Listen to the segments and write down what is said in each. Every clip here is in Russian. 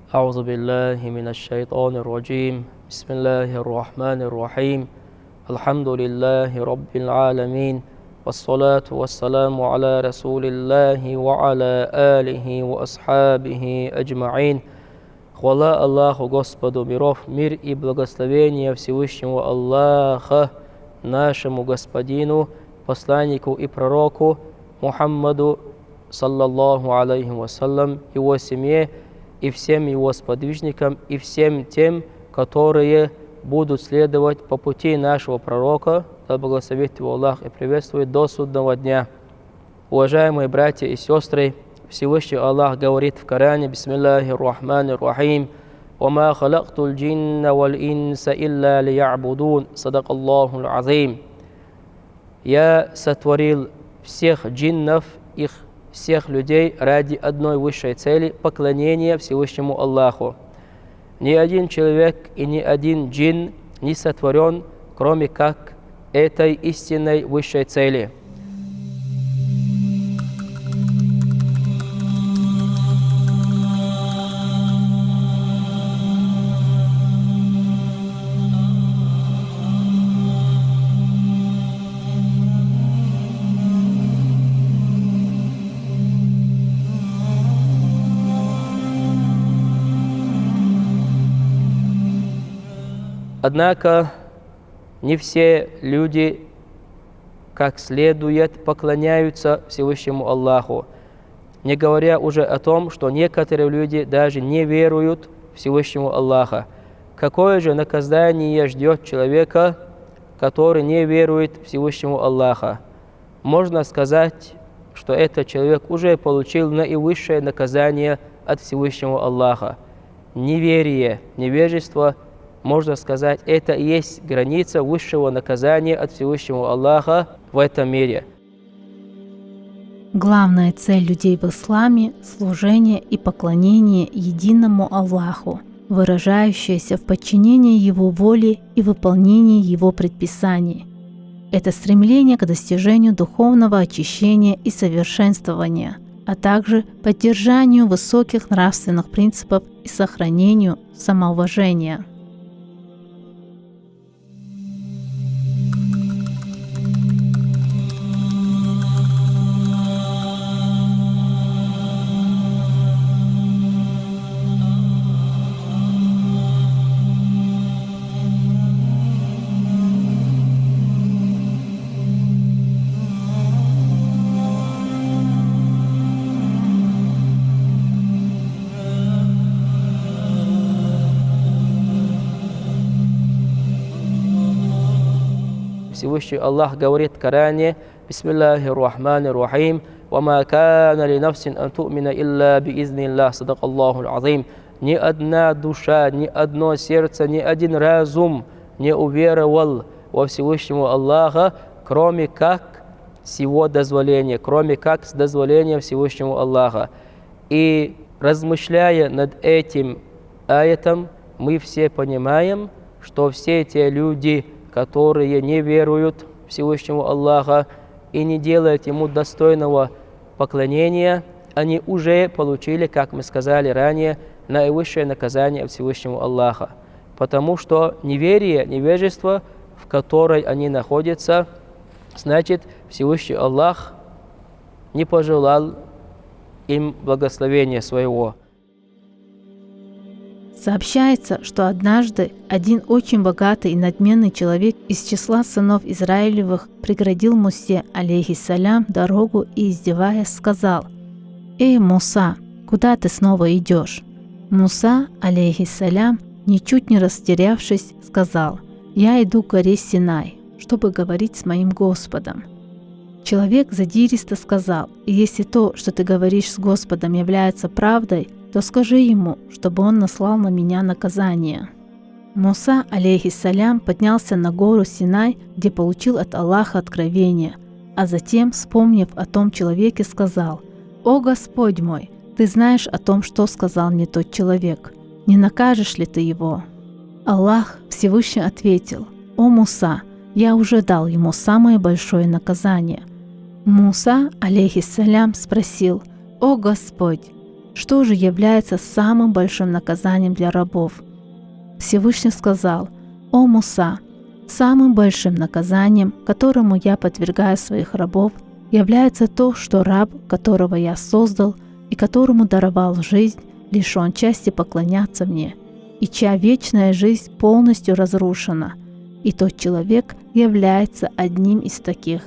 أعوذ بالله من الشيطان الرجيم بسم الله الرحمن الرحيم الحمد لله رب العالمين والصلاة والسلام على رسول الله وعلى آله وأصحابه أجمعين. Хвала Аллаху, Господу миров, мир и благословение Всевышнего Аллаха, нашему Господину, посланнику и пророку Мухаммаду, саллаллаху алейхи вассалям, его семье и всем его сподвижникам и всем тем, которые будут следовать по пути нашего пророка, да благословит его Аллах и приветствует до судного дня. Уважаемые братья и сестры, Всевышний Аллах говорит в Коране: Бисмиллахи рахмани рахим, «Вама халактул джинна валь инса илля лиябудун, садакаллаху азим». Я сотворил всех джиннов, всех людей ради одной высшей цели – поклонения Всевышнему Аллаху. Ни один человек и ни один джин не сотворен, кроме как этой истинной высшей цели. Однако не все люди как следует поклоняются Всевышнему Аллаху, не говоря уже о том, что некоторые люди даже не веруют Всевышнему Аллаха. Какое же наказание ждет человека, который не верует Всевышнему Аллаха? Можно сказать, что этот человек уже получил наивысшее наказание от Всевышнего Аллаха. Неверие, невежество, можно сказать, это и есть граница высшего наказания от Всевышнего Аллаха в этом мире. Главная цель людей в исламе – служение и поклонение единому Аллаху, выражающееся в подчинении Его воле и выполнении Его предписаний. Это стремление к достижению духовного очищения и совершенствования, а также поддержанию высоких нравственных принципов и сохранению самоуважения. Всевышний Аллах говорит в Коране: Бисмиллахи рахмани рахим, «Вама кана ли нафсин ан ту'мина илля биизниллах, садакаллаху азим». Ни одна душа, ни одно сердце, ни один разум не уверовал во Всевышнего Аллаха, кроме как с его дозволения, кроме как с дозволения Всевышнего Аллаха. И размышляя над этим аятом, мы все понимаем, что все те люди, которые не веруют Всевышнему Аллаха и не делают Ему достойного поклонения, они уже получили, как мы сказали ранее, наивысшее наказание от Всевышнего Аллаха. Потому что неверие, невежество, в которой они находятся, значит, Всевышний Аллах не пожелал им благословения своего. Сообщается, что однажды один очень богатый и надменный человек из числа сынов Израилевых преградил Мусе, алейхиссалям, дорогу и, издеваясь, сказал: «Эй, Муса, куда ты снова идешь?» Муса, алейхиссалям, ничуть не растерявшись, сказал: «Я иду к горе Синай, чтобы говорить с моим Господом». Человек задиристо сказал: «Если то, что ты говоришь с Господом, является правдой, то скажи ему, чтобы он наслал на меня наказание». Муса, алейхиссалям, поднялся на гору Синай, где получил от Аллаха откровение, а затем, вспомнив о том человеке, сказал: «О Господь мой, ты знаешь о том, что сказал мне тот человек. Не накажешь ли ты его?» Аллах Всевышний ответил: «О Муса, я уже дал ему самое большое наказание». Муса, алейхиссалям, спросил: «О Господь, Что же является самым большим наказанием для рабов? Всевышний сказал: «О Муса, самым большим наказанием, которому я подвергаю своих рабов, является то, что раб, которого я создал и которому даровал жизнь, лишен части поклоняться мне, и чья вечная жизнь полностью разрушена, и тот человек является одним из таких».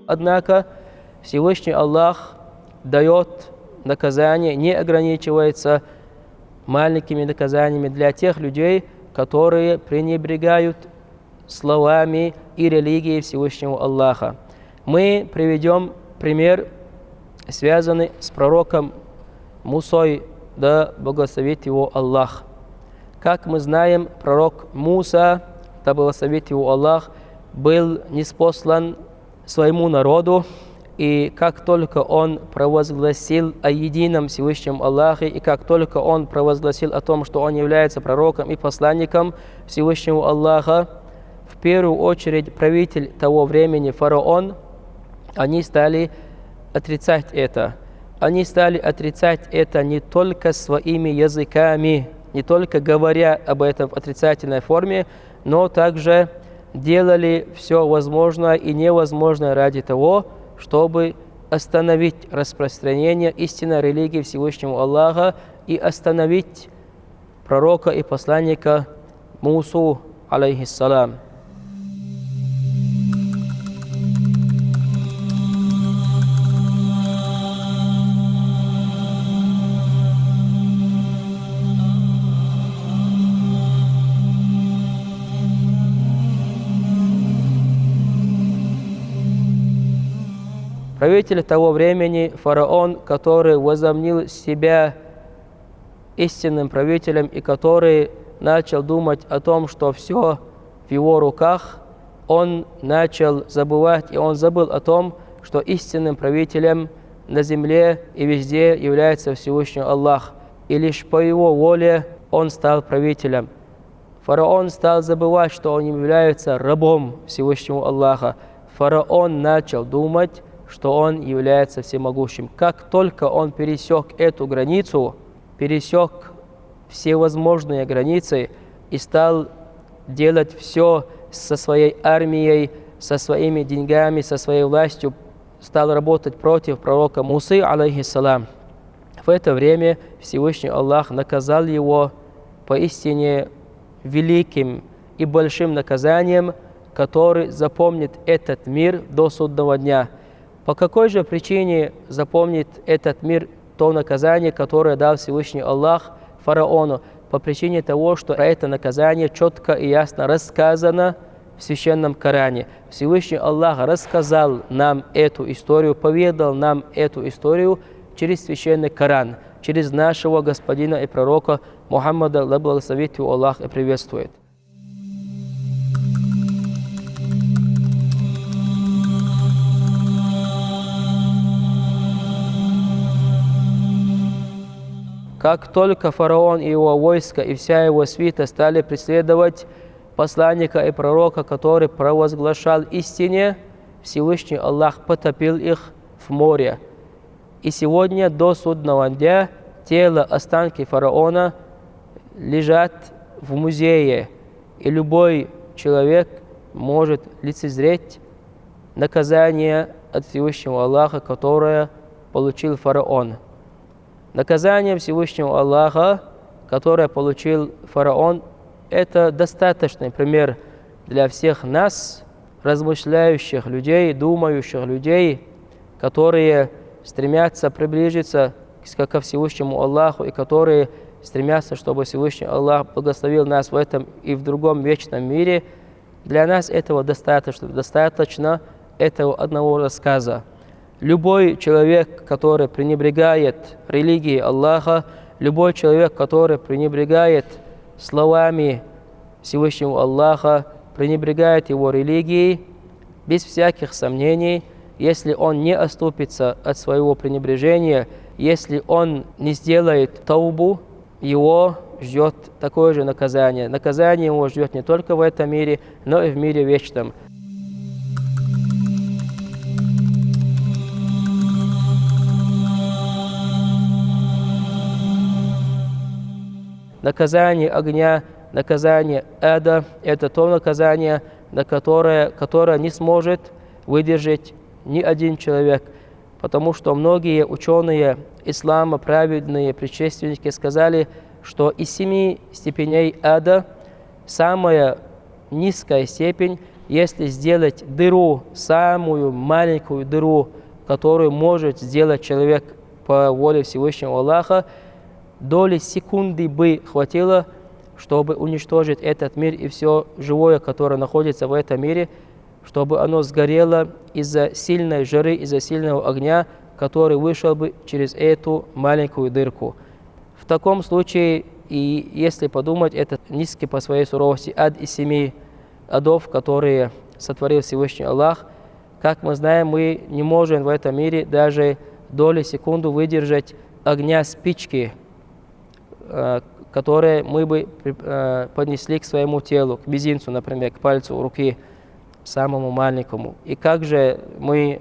Однако Всевышний Аллах дает наказание, не ограничивается маленькими наказаниями для тех людей, которые пренебрегают словами и религией Всевышнего Аллаха. Мы приведем пример, связанный с пророком Мусой, да благословит его Аллах. Как мы знаем, пророк Муса, да благословит его Аллах, был ниспослан своему народу, и как только он провозгласил о едином Всевышнем Аллахе, и как только он провозгласил о том, что он является пророком и посланником Всевышнего Аллаха, в первую очередь правитель того времени, фараон, они стали отрицать это. Они стали отрицать это не только своими языками, не только говоря об этом в отрицательной форме, но также делали все возможное и невозможное ради того, чтобы остановить распространение истинной религии Всевышнего Аллаха и остановить пророка и посланника Мусу, алейхиссалам. Правитель того времени, фараон, который возомнил себя истинным правителем и который начал думать о том, что все в его руках, он начал забывать, и он забыл о том, что истинным правителем на земле и везде является Всевышний Аллах. И лишь по его воле он стал правителем. Фараон стал забывать, что он является рабом Всевышнего Аллаха. Фараон начал думать, что он является всемогущим. Как только он пересек эту границу, пересек все возможные границы и стал делать все со своей армией, со своими деньгами, со своей властью, стал работать против пророка Мусы, алейхиссалам. В это время Всевышний Аллах наказал его поистине великим и большим наказанием, который запомнит этот мир до судного дня. По какой же причине запомнит этот мир то наказание, которое дал Всевышний Аллах фараону? По причине того, что это наказание четко и ясно рассказано в Священном Коране. Всевышний Аллах рассказал нам эту историю, поведал нам эту историю через Священный Коран, через нашего господина и пророка Мухаммада, да благословит его Аллах и приветствует. Как только фараон и его войско и вся его свита стали преследовать посланника и пророка, который провозглашал истине, Всевышний Аллах потопил их в море. И сегодня до судного дня тело, останки фараона лежат в музее, и любой человек может лицезреть наказание от Всевышнего Аллаха, которое получил фараон. Наказание Всевышнего Аллаха, которое получил фараон, это достаточный пример для всех нас, размышляющих людей, думающих людей, которые стремятся приблизиться ко Всевышнему Аллаху и которые стремятся, чтобы Всевышний Аллах благословил нас в этом и в другом вечном мире. Для нас этого достаточно этого одного рассказа. Любой человек, который пренебрегает религией Аллаха, любой человек, который пренебрегает словами Всевышнего Аллаха, пренебрегает его религией, без всяких сомнений, если он не отступится от своего пренебрежения, если он не сделает таубу, его ждет такое же наказание. Наказание его ждет не только в этом мире, но и в мире вечном. наказание огня, наказание ада – это то наказание, которое не сможет выдержать ни один человек. Потому что многие ученые ислама, праведные предшественники сказали, что из 7 степеней ада самая низкая степень, если сделать дыру, самую маленькую дыру, которую может сделать человек по воле Всевышнего Аллаха, доли секунды бы хватило, чтобы уничтожить этот мир и все живое, которое находится в этом мире, чтобы оно сгорело из-за сильной жары, из-за сильного огня, который вышел бы через эту маленькую дырку. В таком случае, и если подумать, это низкий по своей суровости ад из 7 адов, которые сотворил Всевышний Аллах. Как мы знаем, мы не можем в этом мире даже доли секунды выдержать огня спички, которые мы бы поднесли к своему телу, к мизинцу, например, к пальцу руки, самому маленькому. И как же мы,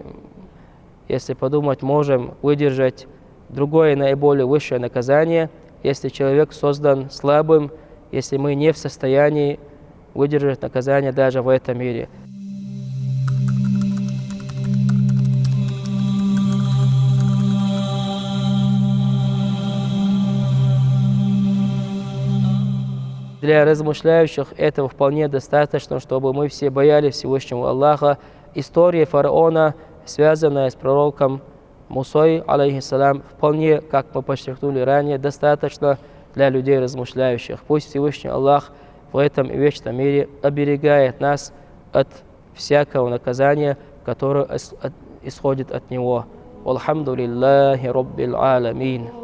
если подумать, можем выдержать другое наиболее высшее наказание, если человек создан слабым, если мы не в состоянии выдержать наказание даже в этом мире. Для размышляющих этого вполне достаточно, чтобы мы все боялись Всевышнего Аллаха. История фараона, связанная с пророком Мусой, алейхиссалям, вполне, как мы подчеркнули ранее, достаточно для людей размышляющих. Пусть Всевышний Аллах в этом вечном мире оберегает нас от всякого наказания, которое исходит от Него. Алхамдулиллахи Раббил Аламин.